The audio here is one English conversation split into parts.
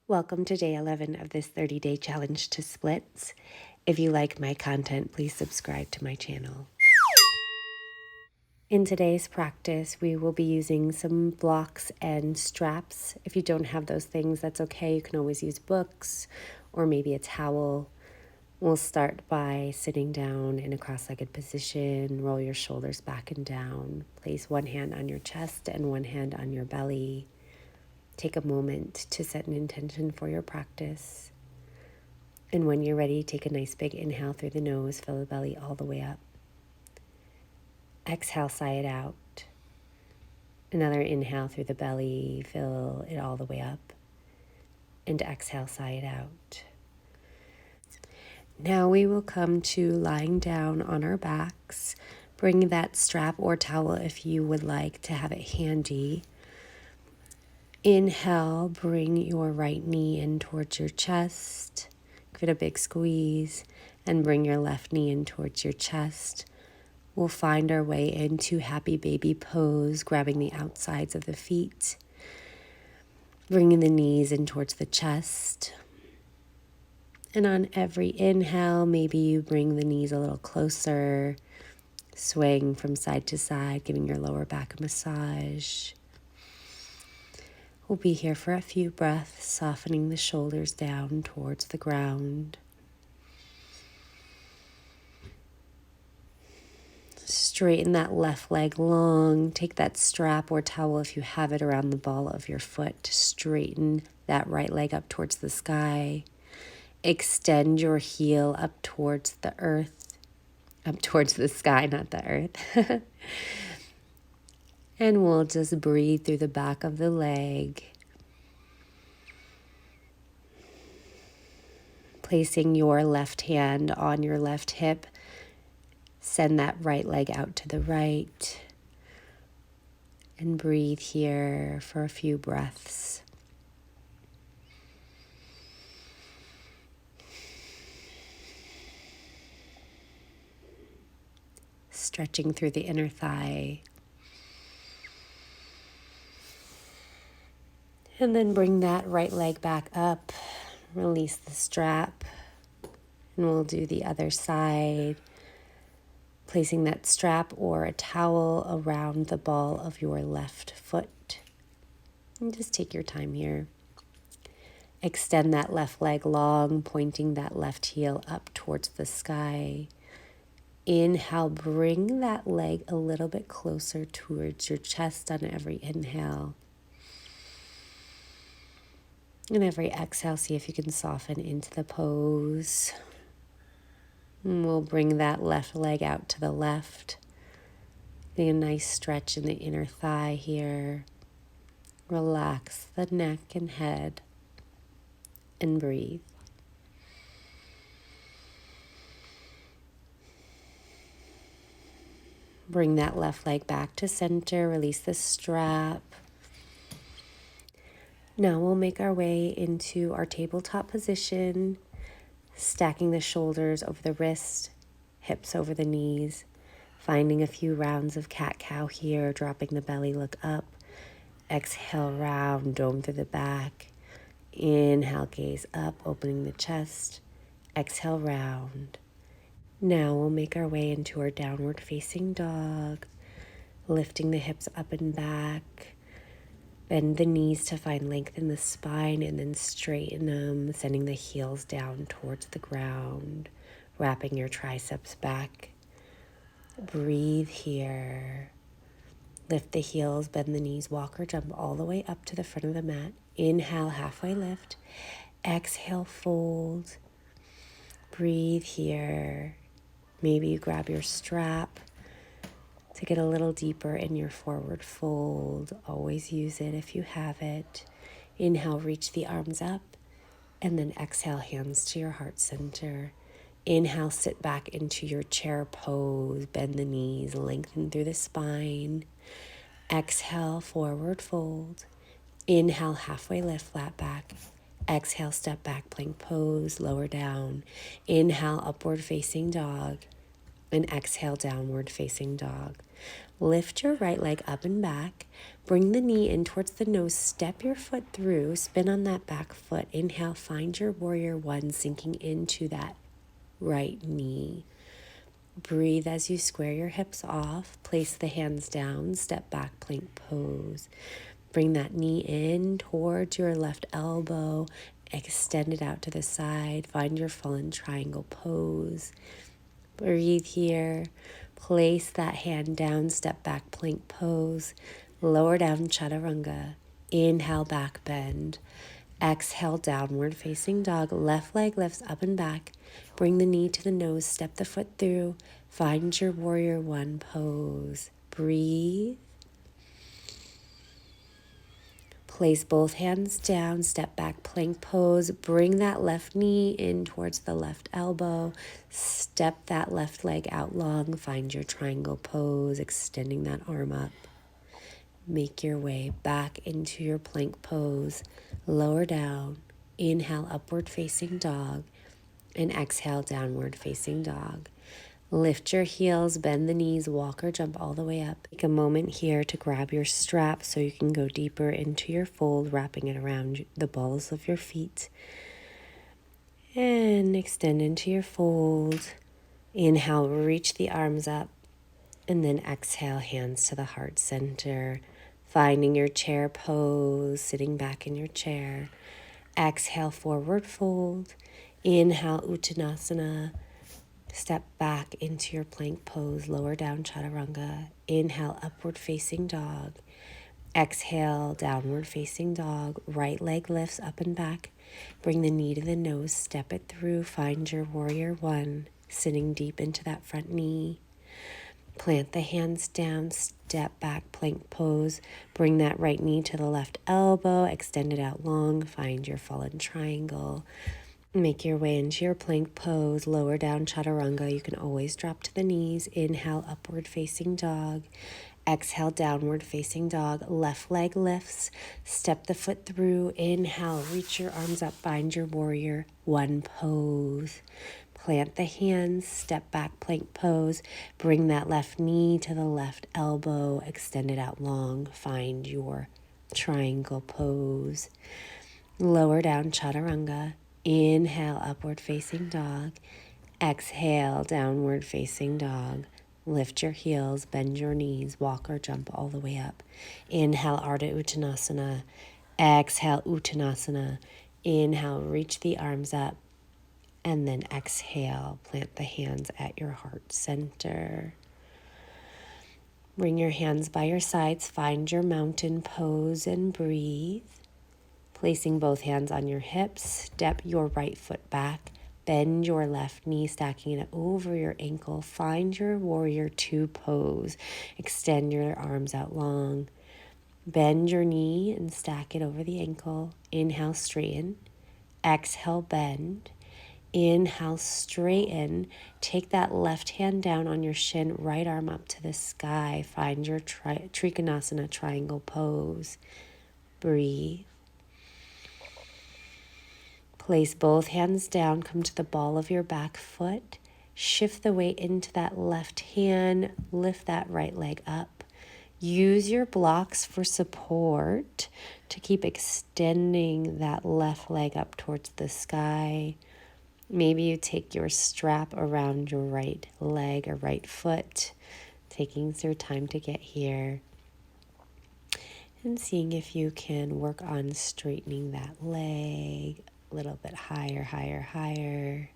Welcome to day 11 of this 30-day challenge to splits. If you like my content, please subscribe to my channel. In today's practice, we will be using some blocks and straps. If you don't have those things, that's okay. You can always use books or maybe a towel. We'll start by sitting down in a cross-legged position. Roll your shoulders back and down. Place one hand on your chest and one hand on your belly. Take a moment to set an intention for your practice. And when you're ready, take a nice big inhale through the nose, fill the belly all the way up. Exhale, sigh it out. Another inhale through the belly, fill it all the way up. And exhale, sigh it out. Now we will come to lying down on our backs. Bring that strap or towel if you would like to have it handy. Inhale, bring your right knee in towards your chest. Give it a big squeeze and bring your left knee in towards your chest. We'll find our way into happy baby pose, grabbing the outsides of the feet, bringing the knees in towards the chest. And on every inhale, maybe you bring the knees a little closer, swaying from side to side, giving your lower back a massage. We'll be here for a few breaths, softening the shoulders down towards the ground. Straighten that left leg long. Take that strap or towel if you have it around the ball of your foot. Straighten that right leg up towards the sky. Extend your heel up towards the earth. Up towards the sky, not the earth. And we'll just breathe through the back of the leg. Placing your left hand on your left hip. Send that right leg out to the right. And breathe here for a few breaths. Stretching through the inner thigh. And then bring that right leg back up. Release the strap. And we'll do the other side. Placing that strap or a towel around the ball of your left foot. And just take your time here. Extend that left leg long, pointing that left heel up towards the sky. Inhale, bring that leg a little bit closer towards your chest on every inhale. And every exhale, see if you can soften into the pose. And we'll bring that left leg out to the left. Getting a nice stretch in the inner thigh here. Relax the neck and head. And breathe. Bring that left leg back to center. Release the strap. Now we'll make our way into our tabletop position, stacking the shoulders over the wrist, hips over the knees, finding a few rounds of cat-cow here, dropping the belly, look up. Exhale, round, dome through the back. Inhale, gaze up, opening the chest. Exhale, round. Now we'll make our way into our downward facing dog, lifting the hips up and back. Bend the knees to find length in the spine and then straighten them, sending the heels down towards the ground, wrapping your triceps back. Breathe here. Lift the heels, bend the knees, walk or jump all the way up to the front of the mat. Inhale, halfway lift. Exhale, fold. Breathe here. Maybe you grab your strap to get a little deeper in your forward fold. Always use it if you have it. Inhale, reach the arms up, and then exhale, hands to your heart center. Inhale, sit back into your chair pose, bend the knees, lengthen through the spine. Exhale, forward fold. Inhale, halfway lift, flat back. Exhale, step back, plank pose, lower down. Inhale, upward facing dog. And exhale, downward facing dog. Lift your right leg up and back. Bring the knee in towards the nose. Step your foot through. Spin on that back foot. Inhale, find your warrior one, sinking into that right knee. Breathe as you square your hips off. Place the hands down. Step back, plank pose. Bring that knee in towards your left elbow. Extend it out to the side. Find your fallen triangle pose. Breathe here. Place that hand down. Step back, plank pose. Lower down, chaturanga. Inhale, back bend. Exhale, downward facing dog. Left leg lifts up and back. Bring the knee to the nose. Step the foot through. Find your warrior one pose. Breathe. Place both hands down, step back, plank pose. Bring that left knee in towards the left elbow. Step that left leg out long. Find your triangle pose, extending that arm up. Make your way back into your plank pose. Lower down. Inhale, upward facing dog. And exhale, downward facing dog. Lift your heels, bend the knees, walk or jump all the way up. Take a moment here to grab your strap so you can go deeper into your fold, wrapping it around the balls of your feet. And extend into your fold. Inhale, reach the arms up. And then exhale, hands to the heart center. Finding your chair pose, sitting back in your chair. Exhale, forward fold. Inhale, Uttanasana. Step back into your plank pose, lower down chaturanga. Inhale, upward facing dog. Exhale, downward facing dog. Right leg lifts up and back. Bring the knee to the nose, step it through. Find your warrior one, sitting deep into that front knee. Plant the hands down, step back, plank pose. Bring that right knee to the left elbow, extend it out long. Find your fallen triangle. Make your way into your plank pose, lower down chaturanga. You can always drop to the knees. Inhale, upward facing dog. Exhale, downward facing dog. Left leg lifts. Step the foot through. Inhale, reach your arms up. Find your warrior one pose. Plant the hands, step back, plank pose. Bring that left knee to the left elbow. Extend it out long. Find your triangle pose. Lower down chaturanga. Inhale, upward facing dog. Exhale, downward facing dog. Lift your heels, bend your knees, walk or jump all the way up. Inhale, Ardha Uttanasana. Exhale, Uttanasana. Inhale, reach the arms up. And then exhale, plant the hands at your heart center. Bring your hands by your sides, find your mountain pose and breathe. Placing both hands on your hips, step your right foot back, bend your left knee, stacking it over your ankle. Find your warrior two pose. Extend your arms out long. Bend your knee and stack it over the ankle. Inhale, straighten. Exhale, bend. Inhale, straighten. Take that left hand down on your shin, right arm up to the sky. Find your Trikonasana triangle pose. Breathe. Place both hands down, come to the ball of your back foot. Shift the weight into that left hand, lift that right leg up. Use your blocks for support to keep extending that left leg up towards the sky. Maybe you take your strap around your right leg or right foot, taking your time to get here. And seeing if you can work on straightening that leg a little bit higher, higher, higher.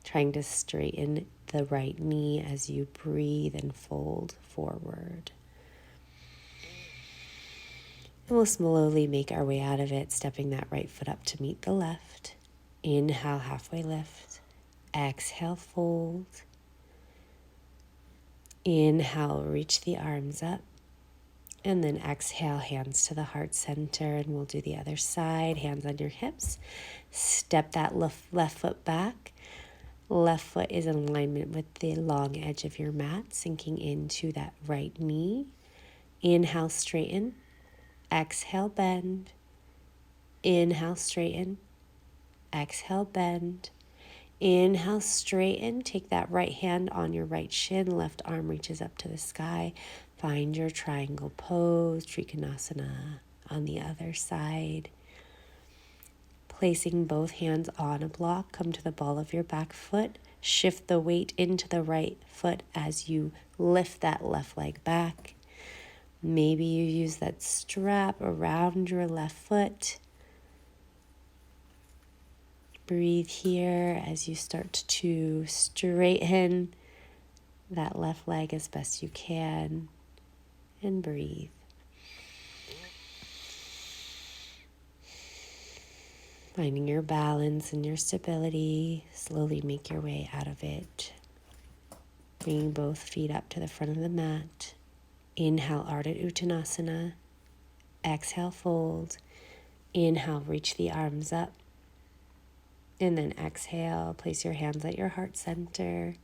Trying to straighten the right knee as you breathe and fold forward. And we'll slowly make our way out of it, stepping that right foot up to meet the left. Inhale, halfway lift. Exhale, fold. Inhale, reach the arms up. And then exhale, hands to the heart center. And we'll do the other side, hands on your hips. Step that left foot back. Left foot is in alignment with the long edge of your mat, sinking into that right knee. Inhale, straighten. Exhale, bend. Inhale, straighten. Exhale, bend. Inhale, straighten. Take that right hand on your right shin. Left arm reaches up to the sky. Find your triangle pose, Trikonasana on the other side. Placing both hands on a block, come to the ball of your back foot. Shift the weight into the right foot as you lift that left leg back. Maybe you use that strap around your left foot. Breathe here as you start to straighten that left leg as best you can, and breathe. Finding your balance and your stability, slowly make your way out of it. Bringing both feet up to the front of the mat. Inhale, Ardha Uttanasana. Exhale, fold. Inhale, reach the arms up. And then exhale, place your hands at your heart center.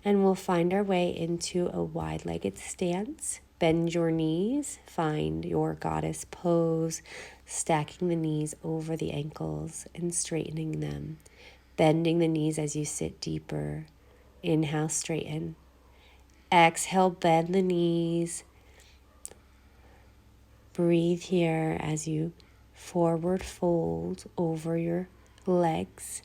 And we'll find our way into a wide-legged stance. Bend your knees, find your goddess pose, stacking the knees over the ankles and straightening them. Bending the knees as you sit deeper. Inhale, straighten. Exhale, bend the knees. Breathe here as you forward fold over your legs.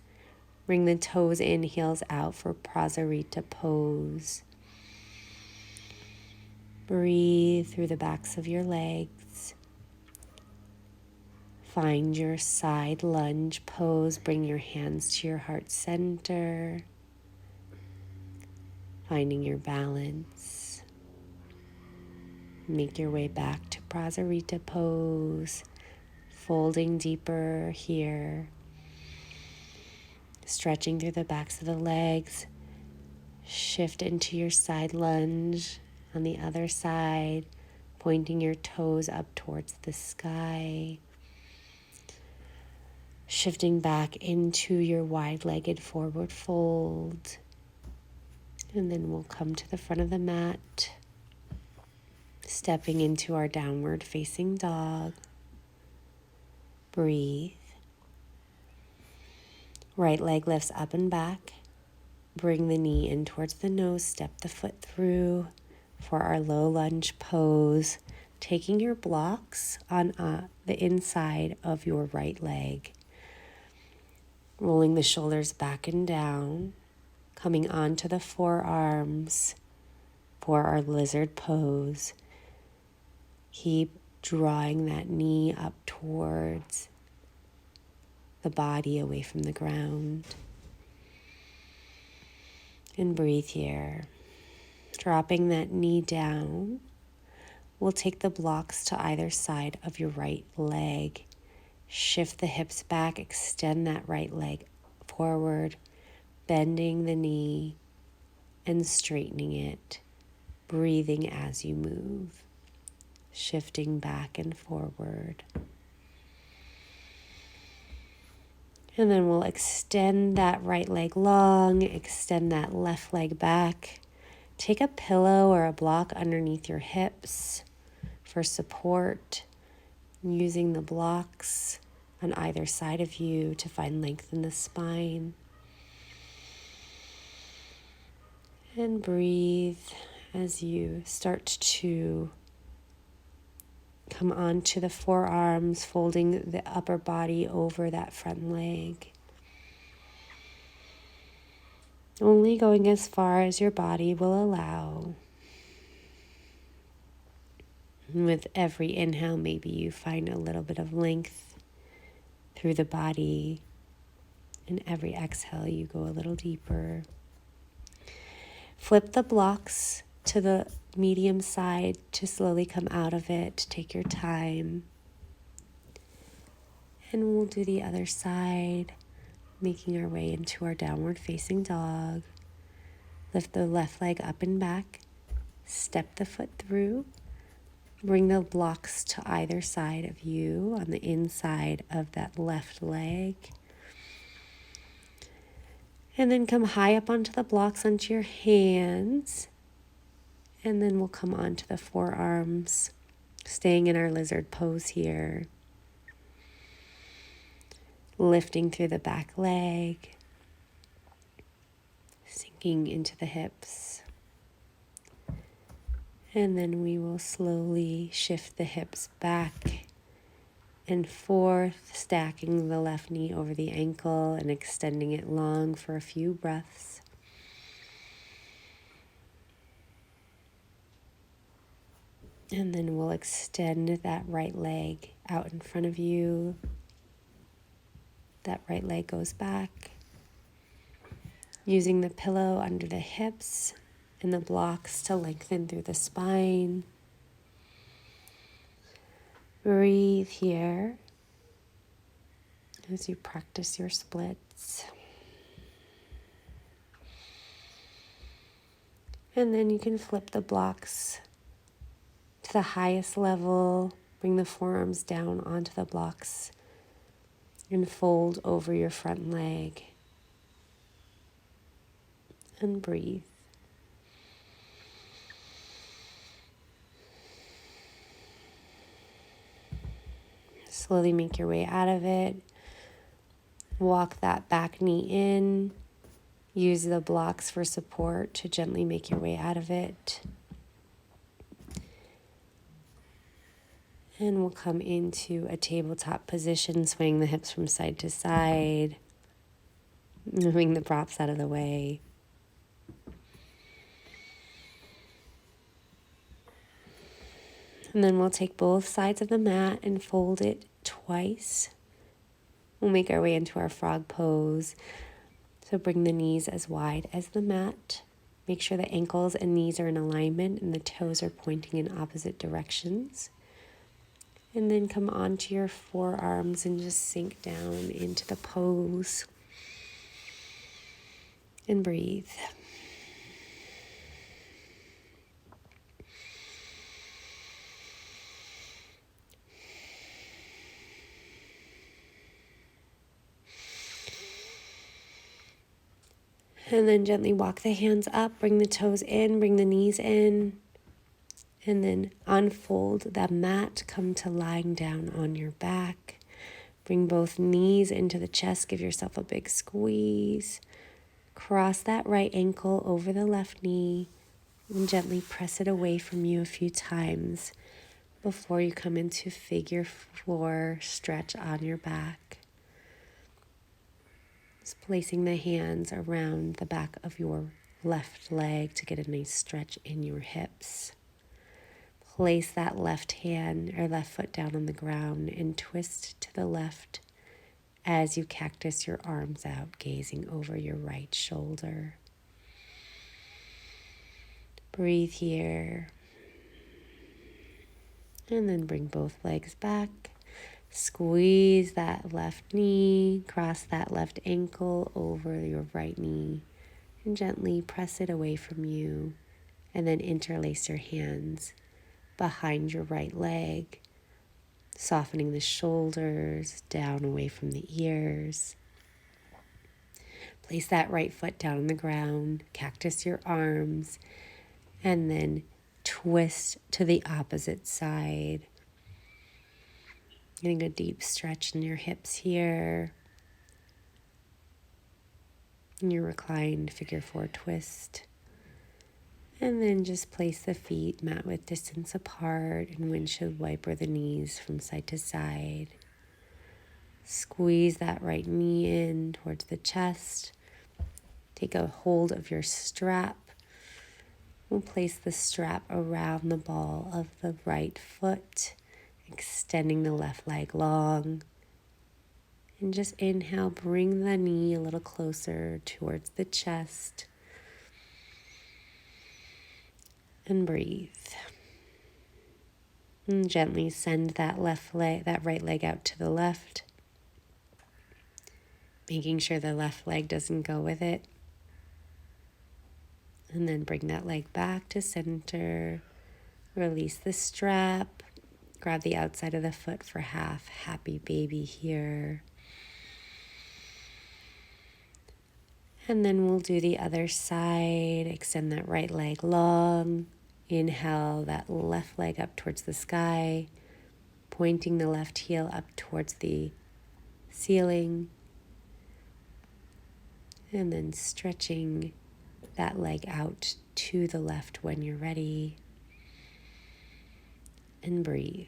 Bring the toes in, heels out for Prasarita pose. Breathe through the backs of your legs. Find your side lunge pose. Bring your hands to your heart center. Finding your balance. Make your way back to Prasarita pose. Folding deeper here. Stretching through the backs of the legs. Shift into your side lunge on the other side, pointing your toes up towards the sky. Shifting back into your wide-legged forward fold. And then we'll come to the front of the mat, stepping into our downward facing dog. Breathe. Right leg lifts up and back. Bring the knee in towards the nose, step the foot through for our low lunge pose, taking your blocks on the inside of your right leg. Rolling the shoulders back and down, coming onto the forearms for our lizard pose. Keep drawing that knee up towards the body, away from the ground. And breathe here. Dropping that knee down, we'll take the blocks to either side of your right leg. Shift the hips back, extend that right leg forward, bending the knee and straightening it, breathing as you move, shifting back and forward. And then we'll extend that right leg long, extend that left leg back. Take a pillow or a block underneath your hips for support, using the blocks on either side of you to find length in the spine. And breathe as you start to come onto the forearms, folding the upper body over that front leg. Only going as far as your body will allow. And with every inhale, maybe you find a little bit of length through the body. And every exhale, you go a little deeper. Flip the blocks to the medium side to slowly come out of it. Take your time. And we'll do the other side, making our way into our downward facing dog. Lift the left leg up and back. Step the foot through. Bring the blocks to either side of you on the inside of that left leg. And then come high up onto the blocks, onto your hands. And then we'll come onto the forearms, staying in our lizard pose here. Lifting through the back leg. sinking into the hips. And then we will slowly shift the hips back and forth, stacking the left knee over the ankle and extending it long for a few breaths. And then we'll extend that right leg out in front of you. That right leg goes back. Using the pillow under the hips and the blocks to lengthen through the spine. Breathe here as you practice your splits. And then you can flip the blocks to the highest level. Bring the forearms down onto the blocks and fold over your front leg. And breathe. Slowly make your way out of it. Walk that back knee in. Use the blocks for support to gently make your way out of it. And we'll come into a tabletop position, swaying the hips from side to side, moving the props out of the way. And then we'll take both sides of the mat and fold it twice. We'll make our way into our frog pose. So bring the knees as wide as the mat. Make sure the ankles and knees are in alignment and the toes are pointing in opposite directions. And then come onto your forearms and just sink down into the pose. And breathe. And then gently walk the hands up, bring the toes in, bring the knees in. And then unfold the mat, come to lying down on your back. Bring both knees into the chest, give yourself a big squeeze. Cross that right ankle over the left knee and gently press it away from you a few times before you come into figure 4 stretch on your back. Just placing the hands around the back of your left leg to get a nice stretch in your hips. Place that left hand or left foot down on the ground and twist to the left as you cactus your arms out, gazing over your right shoulder. Breathe here. And then bring both legs back. Squeeze that left knee, cross that left ankle over your right knee, and gently press it away from you. And then interlace your hands behind your right leg, softening the shoulders down away from the ears. Place that right foot down on the ground, cactus your arms, and then twist to the opposite side. Getting a deep stretch in your hips here. In your reclined figure 4 twist. And then just place the feet mat width distance apart and windshield wiper the knees from side to side. Squeeze that right knee in towards the chest. Take a hold of your strap. We'll place the strap around the ball of the right foot, extending the left leg long. And just inhale, bring the knee a little closer towards the chest. And breathe. And gently send that right leg out to the left, making sure the left leg doesn't go with it. And then bring that leg back to center. Release the strap. Grab the outside of the foot for half happy baby here. And then we'll do the other side. Extend that right leg long. Inhale that left leg up towards the sky, pointing the left heel up towards the ceiling. And then stretching that leg out to the left when you're ready. And breathe.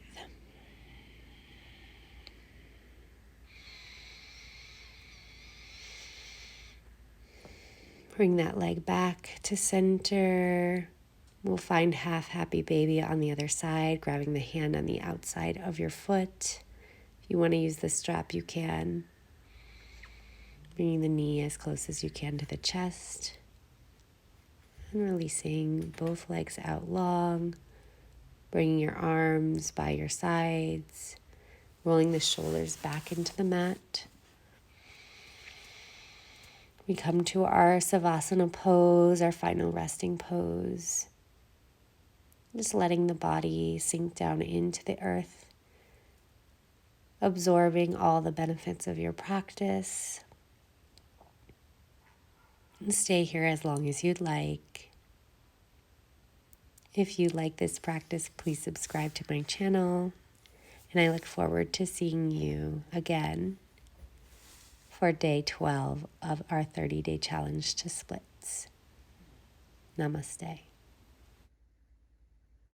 Bring that leg back to center. We'll find half happy baby on the other side, grabbing the hand on the outside of your foot. If you want to use the strap, you can. Bringing the knee as close as you can to the chest. And releasing both legs out long. Bringing your arms by your sides. Rolling the shoulders back into the mat. We come to our Savasana pose, our final resting pose. Just letting the body sink down into the earth, absorbing all the benefits of your practice. And stay here as long as you'd like. If you like this practice, please subscribe to my channel. And I look forward to seeing you again for day 12 of our 30-day challenge to splits. Namaste.